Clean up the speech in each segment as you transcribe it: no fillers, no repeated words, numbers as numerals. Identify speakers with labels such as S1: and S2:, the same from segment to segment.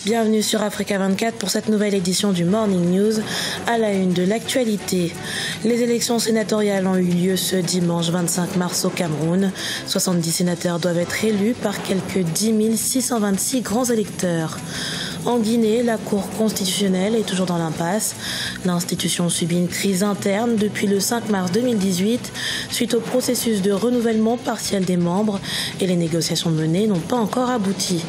S1: Bienvenue sur Africa 24 pour cette nouvelle édition du Morning News. À la une de l'actualité, les élections sénatoriales ont eu lieu ce dimanche 25 mars au Cameroun. 70 sénateurs doivent être élus par quelques 10 626 grands électeurs. En Guinée, la Cour constitutionnelle est toujours dans l'impasse. L'institution subit une crise interne depuis le 5 mars 2018 suite au processus de renouvellement partiel des membres et les négociations menées n'ont pas encore abouti.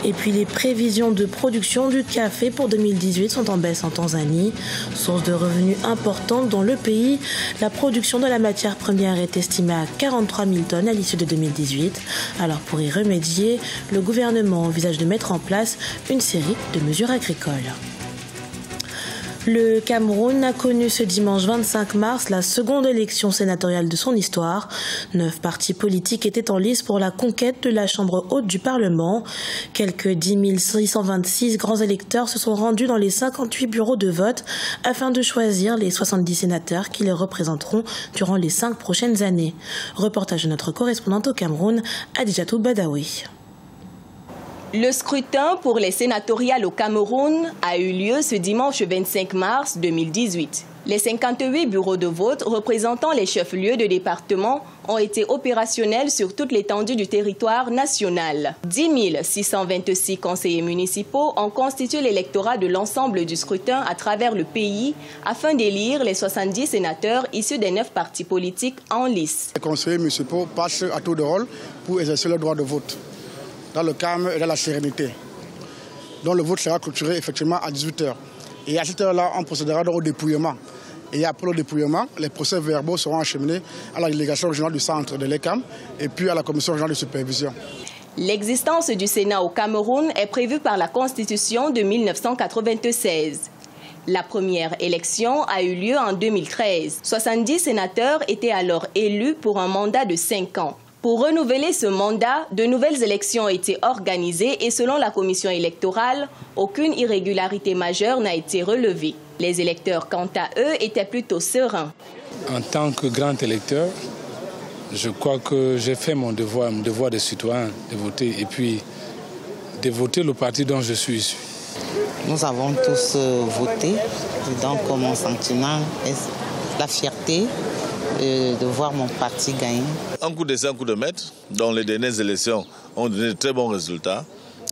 S1: Et puis les prévisions de production du café pour 2018 sont en baisse en Tanzanie, source de revenus importante dans le pays. La production de la matière première est estimée à 43 000 tonnes à l'issue de 2018. Alors pour y remédier, le gouvernement envisage de mettre en place une série de mesures agricoles. Le Cameroun a connu ce dimanche 25 mars la seconde élection sénatoriale de son histoire. 9 partis politiques étaient en lice pour la conquête de la Chambre haute du Parlement. Quelques 10 626 grands électeurs se sont rendus dans les 58 bureaux de vote afin de choisir les 70 sénateurs qui les représenteront durant les 5 prochaines années. Reportage de notre correspondante au Cameroun, Adijatou Badawi.
S2: Le scrutin pour les sénatoriales au Cameroun a eu lieu ce dimanche 25 mars 2018. Les 58 bureaux de vote représentant les chefs-lieux de département ont été opérationnels sur toute l'étendue du territoire national. 10 626 conseillers municipaux ont constitué l'électorat de l'ensemble du scrutin à travers le pays afin d'élire les 70 sénateurs issus des 9 partis politiques en lice.
S3: Les conseillers municipaux passent à tour de rôle pour exercer leur droit de vote dans le calme et dans la sérénité. Donc le vote sera clôturé effectivement à 18h. Et à cette heure-là, on procédera au dépouillement. Et après le dépouillement, les procès-verbaux seront acheminés à la délégation régionale du centre de l'ECAM et puis à la commission régionale de supervision.
S2: L'existence du Sénat au Cameroun est prévue par la Constitution de 1996. La première élection a eu lieu en 2013. 70 sénateurs étaient alors élus pour un mandat de 5 ans. Pour renouveler ce mandat, de nouvelles élections ont été organisées et selon la commission électorale, aucune irrégularité majeure n'a été relevée. Les électeurs, quant à eux, étaient plutôt sereins.
S4: En tant que grand électeur, je crois que j'ai fait mon devoir de citoyen de voter et puis de voter le parti dont je suis issu.
S5: Nous avons tous voté, donc mon sentiment est la fierté de voir mon parti gagner.
S6: Un coup d'essai, un coup de maître. Dans les dernières élections, ont donné de très bons résultats.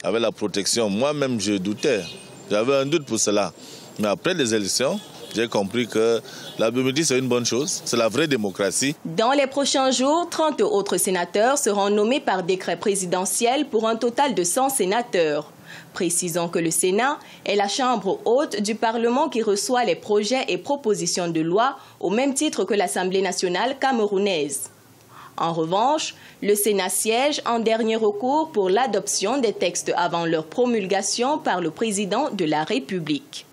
S6: Avec la protection, moi-même je doutais. J'avais un doute pour cela. Mais après les élections, j'ai compris que la biométrie c'est une bonne chose. C'est la vraie démocratie.
S2: Dans les prochains jours, 30 autres sénateurs seront nommés par décret présidentiel pour un total de 100 sénateurs. Précisons que le Sénat est la chambre haute du Parlement qui reçoit les projets et propositions de loi au même titre que l'Assemblée nationale camerounaise. En revanche, le Sénat siège en dernier recours pour l'adoption des textes avant leur promulgation par le président de la République.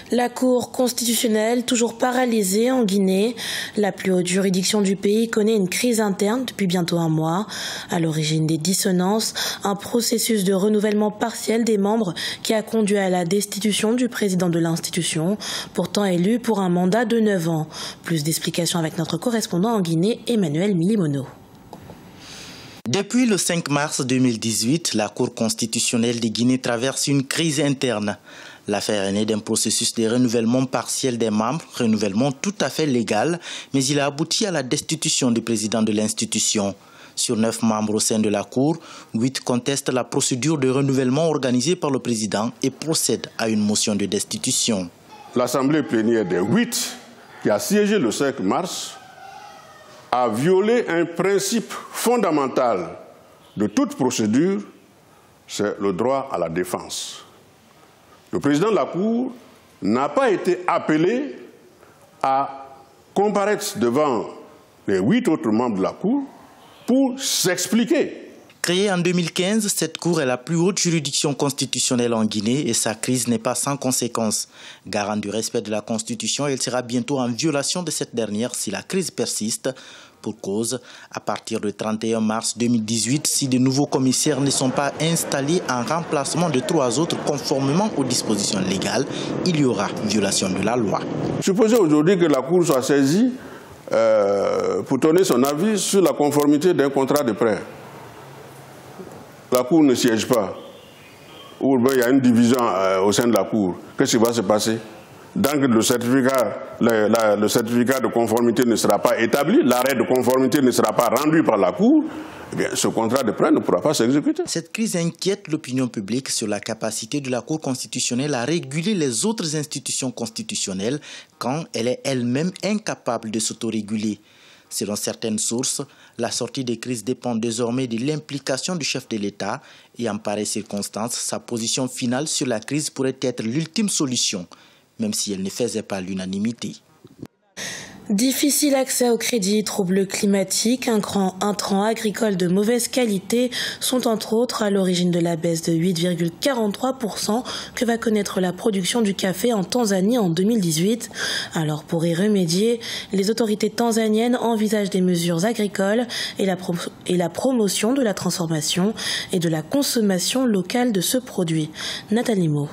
S1: La Cour constitutionnelle, toujours paralysée en Guinée. La plus haute juridiction du pays connaît une crise interne depuis bientôt un mois. À l'origine des dissonances, un processus de renouvellement partiel des membres qui a conduit à la destitution du président de l'institution, pourtant élu pour un mandat de 9 ans. Plus d'explications avec notre correspondant en Guinée, Emmanuel Milimono.
S7: Depuis le 5 mars 2018, la Cour constitutionnelle de Guinée traverse une crise interne. L'affaire est née d'un processus de renouvellement partiel des membres, renouvellement tout à fait légal, mais il a abouti à la destitution du président de l'institution. Sur 9 membres au sein de la Cour, 8 contestent la procédure de renouvellement organisée par le président et procèdent à une motion de destitution.
S8: L'Assemblée plénière des 8 qui a siégé le 5 mars a violé un principe fondamental de toute procédure, c'est le droit à la défense. Le président de la Cour n'a pas été appelé à comparaître devant les 8 autres membres de la Cour pour s'expliquer.
S7: Créée en 2015, cette Cour est la plus haute juridiction constitutionnelle en Guinée et sa crise n'est pas sans conséquences. Garante du respect de la Constitution, elle sera bientôt en violation de cette dernière si la crise persiste. Pour cause, à partir du 31 mars 2018, si de nouveaux commissaires ne sont pas installés en remplacement de 3 autres conformément aux dispositions légales, il y aura violation de la loi.
S8: Supposez aujourd'hui que la Cour soit saisie pour donner son avis sur la conformité d'un contrat de prêt. La Cour ne siège pas. ou bien il y a une division au sein de la Cour, qu'est-ce qui va se passer? Donc le certificat de conformité ne sera pas établi, l'arrêt de conformité ne sera pas rendu par la Cour, eh bien, ce contrat de prêt ne pourra pas s'exécuter.
S7: Cette crise inquiète l'opinion publique sur la capacité de la Cour constitutionnelle à réguler les autres institutions constitutionnelles quand elle est elle-même incapable de s'autoréguler. Selon certaines sources, la sortie des crises dépend désormais de l'implication du chef de l'État et en pareille circonstance, sa position finale sur la crise pourrait être l'ultime solution, même si elle ne faisait pas l'unanimité.
S1: Difficile accès au crédit, troubles climatiques, intrants agricoles de mauvaise qualité sont entre autres à l'origine de la baisse de 8,43% que va connaître la production du café en Tanzanie en 2018. Alors pour y remédier, les autorités tanzaniennes envisagent des mesures agricoles et la promotion de la transformation et de la consommation locale de ce produit. Nathalie Mo.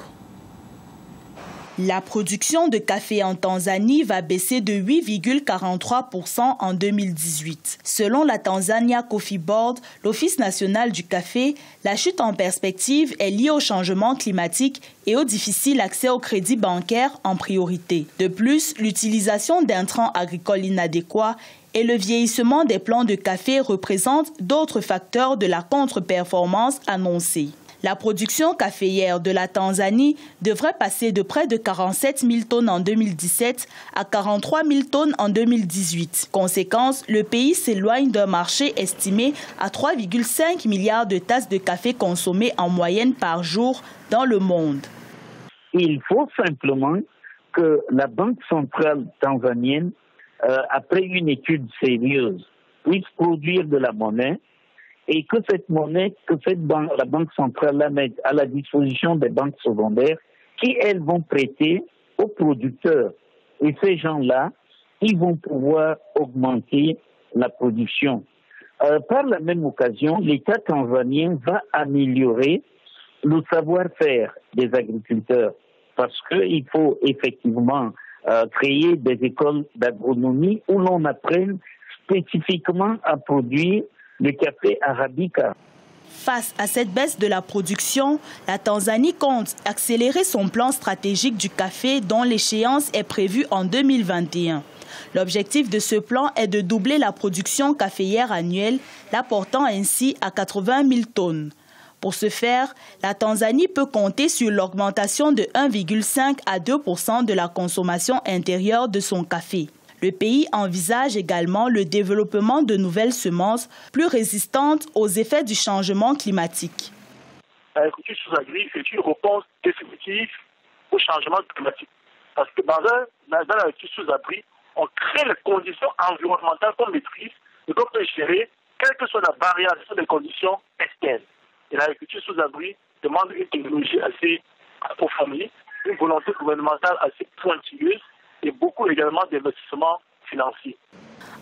S9: La production de café en Tanzanie va baisser de 8,43% en 2018. Selon la Tanzania Coffee Board, l'Office national du café, la chute en perspective est liée au changement climatique et au difficile accès au crédit bancaire en priorité. De plus, l'utilisation d'intrants agricoles inadéquats et le vieillissement des plants de café représentent d'autres facteurs de la contre-performance annoncée. La production caféière de la Tanzanie devrait passer de près de 47 000 tonnes en 2017 à 43 000 tonnes en 2018. Conséquence, le pays s'éloigne d'un marché estimé à 3,5 milliards de tasses de café consommées en moyenne par jour dans le monde.
S10: Il faut simplement que la Banque centrale tanzanienne, après une étude sérieuse, puisse produire de la monnaie et que cette monnaie, la Banque centrale la mette à la disposition des banques secondaires qui, elles, vont prêter aux producteurs. Et ces gens-là, ils vont pouvoir augmenter la production. Par la même occasion, l'État tanzanien va améliorer le savoir-faire des agriculteurs parce qu'il faut effectivement créer des écoles d'agronomie où l'on apprenne spécifiquement à produire le café arabica.
S9: Face à cette baisse de la production, la Tanzanie compte accélérer son plan stratégique du café dont l'échéance est prévue en 2021. L'objectif de ce plan est de doubler la production caféière annuelle, la portant ainsi à 80 000 tonnes. Pour ce faire, la Tanzanie peut compter sur l'augmentation de 1,5 à 2% de la consommation intérieure de son café. Le pays envisage également le développement de nouvelles semences plus résistantes aux effets du changement climatique.
S11: L'agriculture sous-abri est une réponse définitive au changement climatique. Parce que dans l'agriculture sous-abri, on crée les conditions environnementales qu'on maîtrise et qu'on peut gérer, quelle que soit la variation des conditions externes. Et l'agriculture sous-abri demande une technologie assez approfondie, une volonté gouvernementale assez pointilleuse, et beaucoup également d'investissements financiers.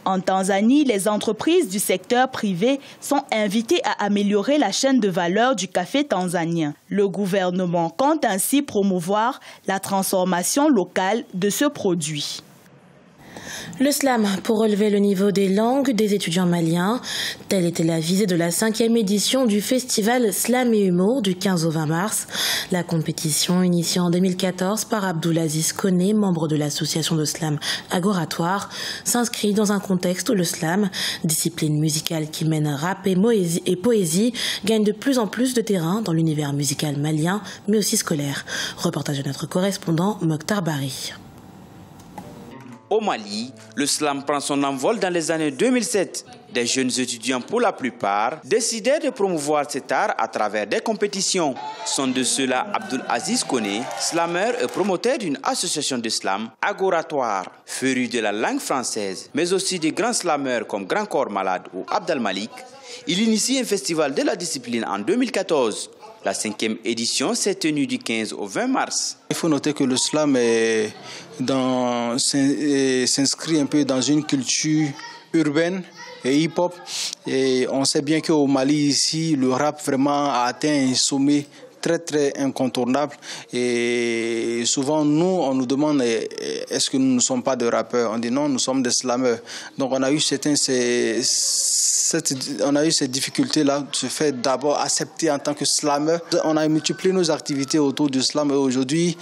S9: En Tanzanie, les entreprises du secteur privé sont invitées à améliorer la chaîne de valeur du café tanzanien. Le gouvernement compte ainsi promouvoir la transformation locale de ce produit.
S1: Le slam pour relever le niveau des langues des étudiants maliens. Telle était la visée de la 5e édition du festival Slam et Humour du 15 au 20 mars. La compétition, initiée en 2014 par Abdoulaziz Koné, membre de l'association de slam Agoratoire, s'inscrit dans un contexte où le slam, discipline musicale qui mène rap et poésie, gagne de plus en plus de terrain dans l'univers musical malien, mais aussi scolaire. Reportage de notre correspondant Mokhtar Bari.
S12: Au Mali, le slam prend son envol dans les années 2007. Des jeunes étudiants, pour la plupart, décidèrent de promouvoir cet art à travers des compétitions. Sont de ceux-là Abdoulaziz Koné, slameur et promoteur d'une association de slam, Agoratoire, féru de la langue française, mais aussi de grands slameurs comme Grand Corps Malade ou Abdel Malik. Il initie un festival de la discipline en 2014. La 5e édition s'est tenue du 15 au 20 mars.
S13: Il faut noter que le slam s'inscrit un peu dans une culture urbaine et hip-hop. Et on sait bien qu'au Mali, ici, le rap vraiment a atteint un sommet très incontournable. Et souvent, nous, on nous demande est-ce que nous ne sommes pas des rappeurs? On dit non, nous sommes des slameurs. Donc on a eu cette difficulté-là de se faire d'abord accepter en tant que slameur. On a multiplié nos activités autour du slam et aujourd'hui,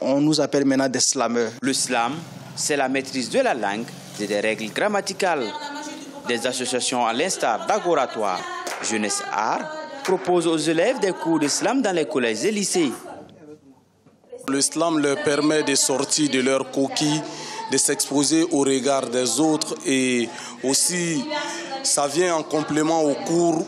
S13: on nous appelle maintenant des slameurs.
S12: Le slam, c'est la maîtrise de la langue et des règles grammaticales. Des associations à l'instar d'Agoratoire, Jeunesse Art, proposent aux élèves des cours de slam dans les collèges et lycées.
S14: Le slam leur permet de sortir de leur coquille, de s'exposer au regard des autres et aussi ça vient en complément aux cours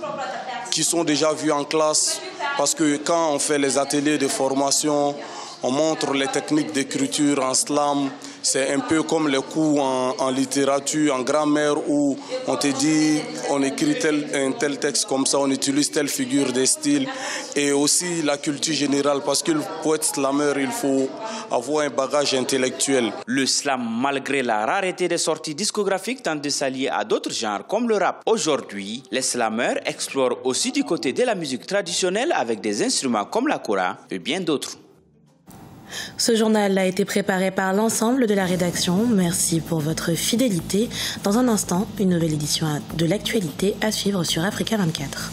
S14: qui sont déjà vus en classe parce que quand on fait les ateliers de formation, on montre les techniques d'écriture en slam. C'est un peu comme les cours en littérature, en grammaire où on te dit on écrit un tel texte comme ça, on utilise telle figure de style et aussi la culture générale parce que pour être slameur, il faut avoir un bagage intellectuel.
S12: Le slam, malgré la rareté des sorties discographiques, tente de s'allier à d'autres genres comme le rap. Aujourd'hui, les slameurs explorent aussi du côté de la musique traditionnelle avec des instruments comme la kora et bien d'autres.
S1: Ce journal a été préparé par l'ensemble de la rédaction. Merci pour votre fidélité. Dans un instant, une nouvelle édition de l'actualité à suivre sur Africa 24.